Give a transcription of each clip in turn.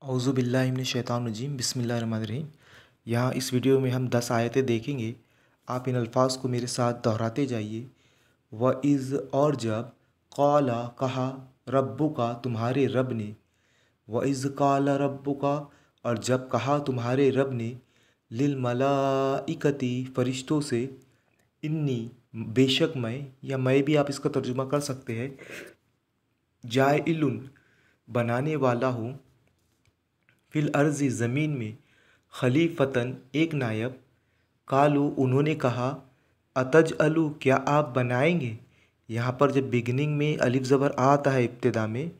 औज़ुबिल्लाहि मिनश्शैतानिर्रजीम बिस्मिल्लाहिर्रहमानिर्रहीम। यहाँ इस वीडियो में हम 10 आयतें देखेंगे। आप इन अल्फाज को मेरे साथ दोहराते जाइए। व इज़ और जब, क़ाला कहा, रब्बुका तुम्हारे रब ने, व इज़ क़ाला रब्बुका और जब कहा तुम्हारे रब ने, लिल मलाइकति फरिश्तों से, इन्नी बेशक मैं, या मैं भी आप इसका तर्जुमा कर सकते हैं, जाइलुन बनाने वाला हूँ, फिल अर्ज़ी ज़मीन में, खलीफतन एक नायब। कालू उन्होंने कहा, अतज अलू क्या आप बनाएंगे। यहाँ पर जब बिगिनिंग में अलिफ ज़बर आता है इब्तिदा में,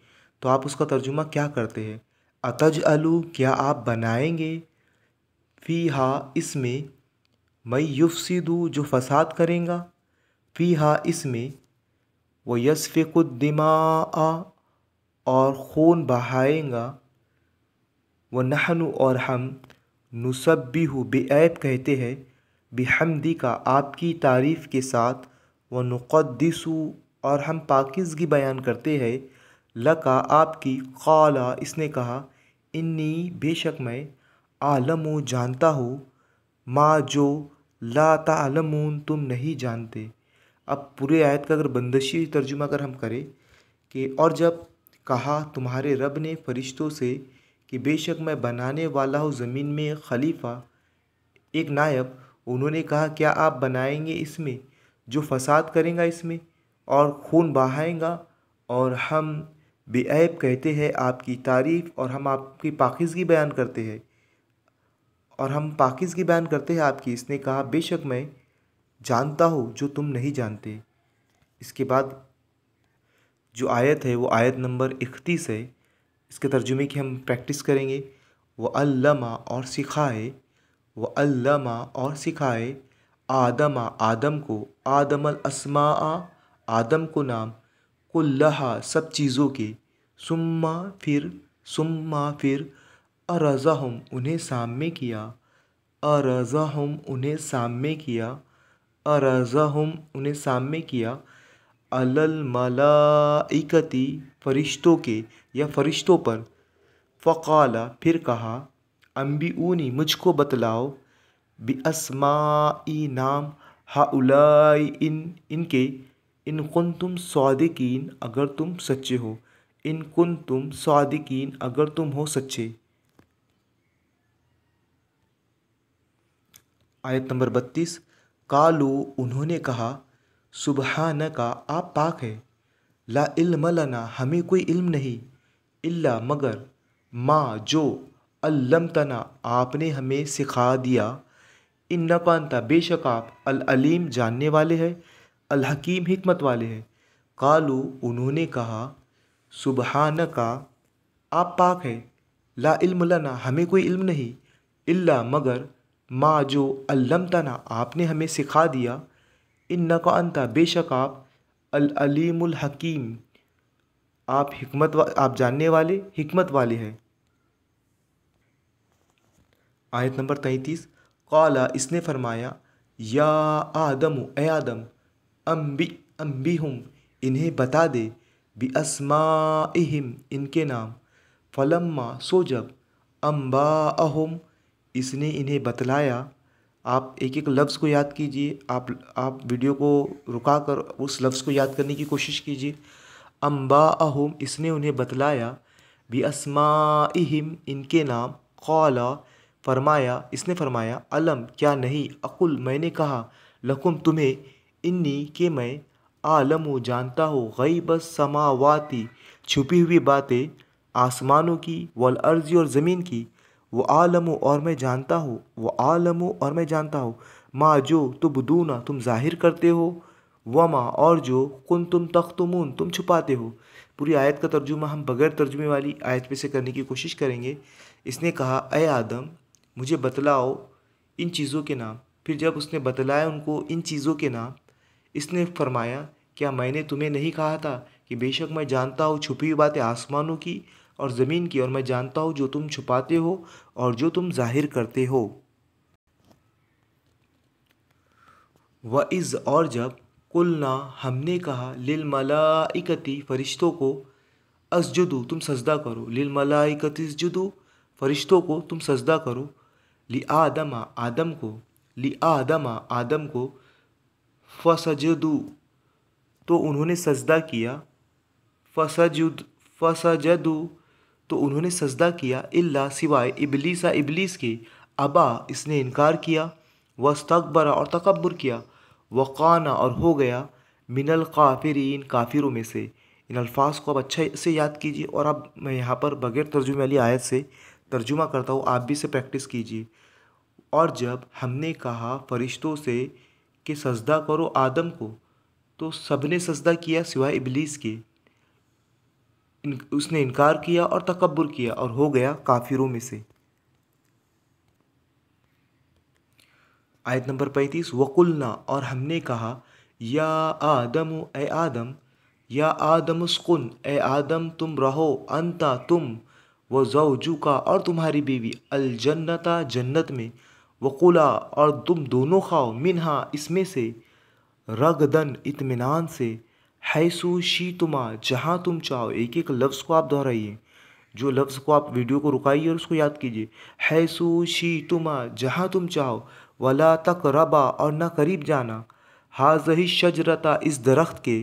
तो आप उसका तर्जुमा क्या करते हैं। अतज अलू क्या आप बनाएंगे, फ़ी हा इसमें, मैं युफ़सिदु जो फ़साद करेंगा, फ़ी हा इसमें, व यस्फ़िकुद्दिमा और खून बहाएंगा, व नहनु और हम, नुसब्बिहु बेऐब कहते हैं, बिहम्दी का आपकी तारीफ़ के साथ, व नुक़द्दिसु और हम पाकीज़गी बयान करते हैं, लका आपकी, क़ाला इसने कहा, इन्नी बेशक मैं, आलमु जानता हूँ, मा जो ला तालमून तुम नहीं जानते। अब पूरे आयत का अगर बंदशी तर्जुमा अगर हम करें कि और जब कहा तुम्हारे रब ने फरिश्तों से कि बेशक मैं बनाने वाला हूँ ज़मीन में खलीफा एक नायब, उन्होंने कहा क्या आप बनाएंगे इसमें जो फ़साद करेंगा इसमें और खून बहाएंगा, और हम बेऐब कहते हैं आपकी तारीफ़, और हम आपकी पाकीज़गी बयान करते हैं, और हम पाकीज़गी बयान करते हैं आपकी। इसने कहा बेशक मैं जानता हूँ जो तुम नहीं जानते। इसके बाद जो आयत है वो आयत नंबर 31 है। इसके तर्जुमे की हम प्रैक्टिस करेंगे। व अल्लमा और सिखाए, व अल्लमा और सिखाए, आदमा आदम को, आदमल अस्मा आदम को नाम, कुल्लहा सब चीज़ों के, सुम्मा फिर अरज़हम उन्हें साम्य किया, अरज़हम उन्हें साम्य किया, अरज़हम उन्हें साम्य किया, अलल मलाइकति फरिश्तों के या फरिश्तों पर, फ़क़ाला फिर कहा, अम्बिऊनी मुझको बतलाओ, बिअस्माई नाम, हाउलाई इनके, इन कुंतुम सादिकीन अगर तुम सच्चे हो, इन कुंतुम सादिकीन अगर तुम हो सच्चे। आयत नंबर 32, कालू उन्होंने कहा, सुबहानका आप पाक है, ला इल्म लना हमें कोई इल्म नहीं, इल्ला मगर, माँ जो, अल्लमतना आपने हमें सिखा दिया, इन्नका अंता बेशक आप, अल अलीम जानने वाले हैं, अल हकीम हिकमत वाले हैं। कालू उन्होंने कहा, सुबहानका आप पाक है, ला इल्म लना हमें कोई इल्म नहीं, इल्ला मगर, माँ जो, अल्लमतना आपने हमें सिखा दिया, इन्नका अंता बेशक आप, अल अलीमुल हकीम आप जानने वाले हिकमत वाले हैं। आयत नंबर 33, क़ाला इसने फरमाया, या आदमु ए आदम, अम्बिहुम इन्हें बता दे, बिअस्माइहिम इनके नाम, फलम्मा सो जब, अम्बाअहुम इसने इन्हें बतलाया। आप एक एक लफ्ज़ को याद कीजिए। आप वीडियो को रुका कर उस लफ्ज़ को याद करने की कोशिश कीजिए। अम्बाअहुम इसने उन्हें बतलाया, बिअस्माइहिम इनके नाम, क़ाला फरमाया इसने फरमाया, अलम क्या नहीं, अकुल मैंने कहा, लकुम तुम्हें, इन्नी के मैं, आलमु जानता हो, गैबस समावाती छुपी हुई बातें आसमानों की, वल अर्ज़ी और ज़मीन की, वो आलमु और मैं जानता हूँ, वो आलमु और मैं जानता हूँ, माँ जो तुबदूना तुम ज़ाहिर करते हो, वमा और जो कुन तुम तख्तुमून तुम छुपाते हो। पूरी आयत का तर्जुमा हम बगैर तर्जुमे वाली आयत पे से करने की कोशिश करेंगे। इसने कहा, ए आदम मुझे बतलाओ इन चीज़ों के नाम। फिर जब उसने बतलाया उनको इन चीज़ों के नाम, इसने फरमाया, क्या मैंने तुम्हें नहीं कहा था कि बेशक मैं जानता हूँ छुपी हुई बातें आसमानों की और ज़मीन की, और मैं जानता हूँ जो तुम छुपाते हो और जो तुम जाहिर करते हो। व इज़ और जब, कुलना हमने कहा, लिल मलाइकति फरिश्तों को, असजुदु तुम सजदा करो, लिल मलाइकति इसजुदु फरिश्तों को तुम सजदा करो। ली आदमा आदम को, ली आदमा आदम को, फसजदू तो उन्होंने सजदा किया, फसजुद फसजदू तो उन्होंने सजदा किया, इल्ला सिवाय इबलीसा इबलीस के, अबा इसने इनकार किया, वस्तकबरा और तकब्बुर किया, वक़ाना और हो गया, मिनल काफिरीन काफिरों में से। इन अल्फाज को आप अच्छा से याद कीजिए और अब मैं यहाँ पर बगैर तर्जुमे वाली आयत से तर्जुमा करता हूँ, आप भी इसे प्रैक्टिस कीजिए। और जब हमने कहा फरिश्तों से कि सजदा करो आदम को, तो सबने सजदा किया सिवाय इबलीस के। उसने इनकार किया और तकब्बुर किया और हो गया काफिरों में से। आयत नंबर 35, वकुलना और हमने कहा, या आदम ए आदम, या आदम उस्कुन ए आदम तुम रहो, अंता तुम, व ज़ौजुका और तुम्हारी बीवी, अल जन्नता जन्नत में, वकुला और तुम दोनों खाओ, मिन्हा इसमें से, रगदन इत्मीनान से, हैसु शीतुमा जहाँ तुम चाहो। एक एक लफ्ज़ को आप दोहराइए, जो लफ्ज़ को आप वीडियो को रुकाइए और उसको याद कीजिए। हैसु शीतुमा जहाँ तुम चाहो, वला तकरबा और न करीब जाना, हाज़ही शजरता इस दरख्त के,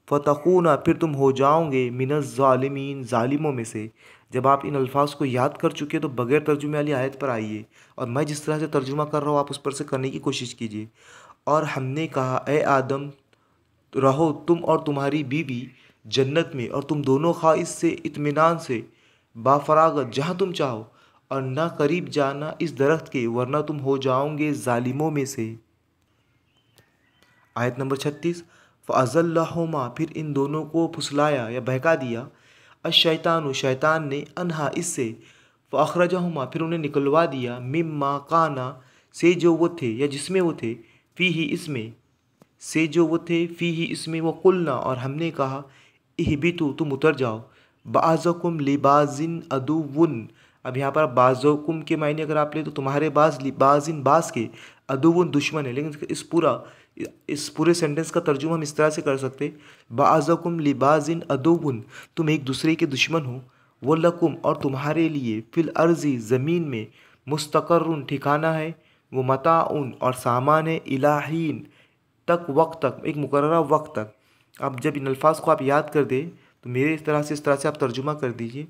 फ़तकूना फिर तुम हो जाओगे, मिनज़ ज़ालिमीन ज़ालिमों में से। जब आप इन अल्फाज को याद कर चुके तो बगैर तर्जुमे वाली आयत पर आइए और मैं जिस तरह से तर्जुमा कर रहा हूँ आप उस पर से करने की कोशिश कीजिए। और हमने कहा, ए आदम रहो तुम और तुम्हारी बीवी जन्नत में, और तुम दोनों खा इससे इत्मीनान से, बाफरागत जहाँ तुम चाहो, और ना करीब जाना इस दरख्त के, वरना तुम हो जाओगे ज़ालिमों में से। आयत नंबर 36, फ़अज़ल्लहुमा फिर इन दोनों को फुसलाया या बहका दिया, अश-शैतानु शैतान ने, अनहा इससे, फ़अख़रजहुमा फिर उन्हें निकलवा दिया, मिम्मा काना से जो वो थे या जिसमें वो थे, फ़ीही इसमें से जो वो थे, फ़ीही इसमें, वो कुलना और हमने कहा, इहबितु तुम उतर जाओ, बाज़कुम लिबाज़िन अदुव्वुन। अब यहाँ पर बाज़कुम के मायने अगर आप ले तो तुम्हारे बाज़ लिबाज़िन बाज़ के, अदुव्वुन दुश्मन है। लेकिन इस पूरे सेंटेंस का तर्जुमा हम इस तरह से कर सकते, बाज़कुम लिबाज़िन अदुव्वुन तुम एक दूसरे के दुश्मन हो, वो लकुम और तुम्हारे लिए, फिल अर्ज़ी ज़मीन में, मुस्तक़र्रुन ठिकाना है, वो मताउन और सामान है, इलाहीन तक वक्त तक एक मुकर्ररा वक्त तक। अब जब इन अल्फाज को आप याद कर दें तो मेरे इस तरह से आप तर्जुमा कर दीजिए।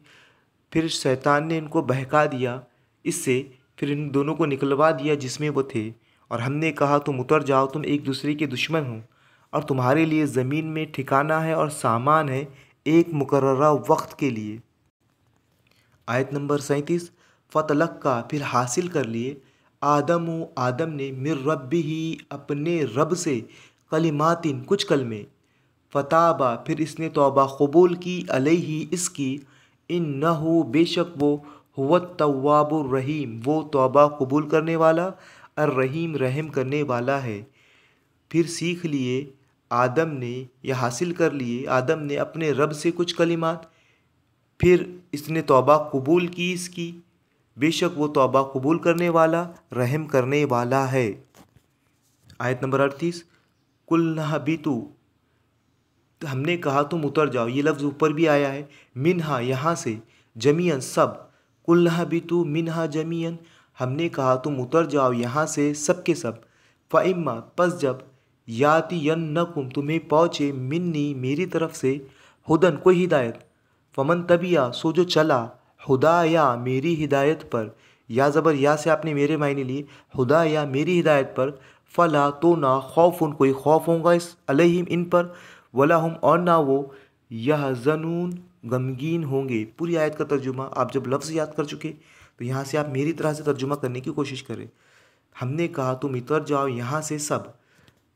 फिर शैतान ने इनको बहका दिया इससे, फिर इन दोनों को निकलवा दिया जिसमें वो थे, और हमने कहा तुम उतर जाओ, तुम एक दूसरे के दुश्मन हो और तुम्हारे लिए ज़मीन में ठिकाना है और सामान है एक मुकर्ररा वक्त के लिए। आयत नंबर 37, फ़तलक्का फिर हासिल कर लिए, आदम ने, मिर रब्बिही अपने रब से, कलिमातिन कुछ कलमे, फ़ताबा फिर इसने तौबा कबूल की, अलैहि इसकी, इन्नहु बेशक वो, हुवत तव्वाबुर रहीम वो तौबा कबूल करने वाला, और रहीम रहम करने वाला है। फिर सीख लिए आदम ने या हासिल कर लिए आदम ने अपने रब से कुछ कलिमात, फिर इसने तौबा कबूल की इसकी, बेशक वो तौबा कबूल करने वाला रहम करने वाला है। आयत नंबर 38, कुल्नहबितु हमने कहा तुम उतर जाओ, ये लफ्ज़ ऊपर भी आया है, मिन्हा यहाँ से, जमीयन सब, कुल्नहबितु मिन्हा जमीयन हमने कहा तुम उतर जाओ यहाँ से सब के सब, फ़इम्मा पस जब, यातियन्नकुम तुम्हें पहुँचे, मिन्नी मेरी तरफ से, हुदन कोई हिदायत, फमन तबिया सो जो चला, हुदाया मेरी हिदायत पर, या ज़बर या से आपने मेरे मायने लिए, हुदाया मेरी हिदायत पर, फ़ला तो ना खौफुन कोई खौफ होगा इस अलैहिम इन पर, वला हम और ना वो, यहज़नून गमगीन होंगे। पूरी आयत का तर्जुमा आप जब लफ्ज़ याद कर चुके तो यहाँ से आप मेरी तरह से तर्जुमा करने की कोशिश करें। हमने कहा तुम उतर जाओ यहाँ से सब,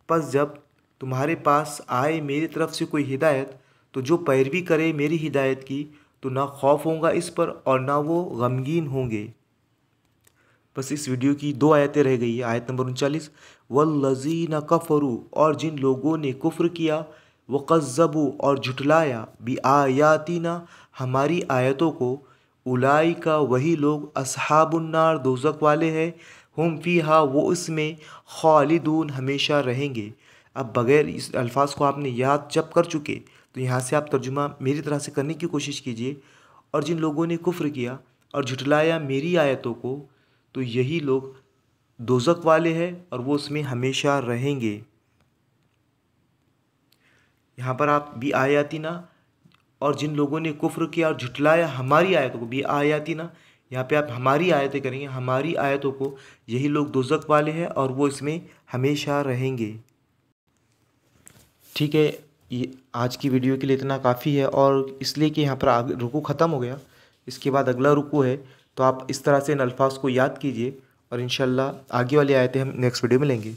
बस जब तुम्हारे पास आए मेरी तरफ से कोई हिदायत, तो जो पैरवी करे मेरी हिदायत की तो ना खौफ होगा इस पर और ना वो गमगीन होंगे। बस इस वीडियो की 2 आयतें रह गई है। आयत नंबर 39, वल्लज़ीना कफ़रू और जिन लोगों ने कुफ्र किया, वक़ज़्ज़बू और झुटलाया, बि आयातिना हमारी आयतों को, उलाइका वही लोग, अस्हाबुन्नार दोज़ख वाले हैं, हुम फ़ीहा वो इसमें, खालिदून हमेशा रहेंगे। अब बग़ैर इस अल्फाज को आपने याद जब कर चुके तो यहाँ से आप तर्जुमा मेरी तरह से करने की कोशिश कीजिए। और जिन लोगों ने कुफ्र किया, और झुटलाया मेरी आयतों को तो यही लोग दोज़ख वाले हैं और वो उसमें हमेशा रहेंगे। यहाँ पर आप भी आयातिना और जिन लोगों ने कुफ्र किया और झुटलाया हमारी आयतों को, भी आयातिना, यहाँ पे आप हमारी आयतें करेंगे, हमारी आयतों को, यही लोग दोज़ख वाले हैं और वो इसमें हमेशा रहेंगे। ठीक है, ये आज की वीडियो के लिए इतना काफ़ी है, और इसलिए कि यहाँ पर आगे रुकू ख़त्म हो गया, इसके बाद अगला रुकू है, तो आप इस तरह से इन अल्फाज को याद कीजिए और इंशाल्लाह आगे वाली आयतें हम नेक्स्ट वीडियो में लेंगे।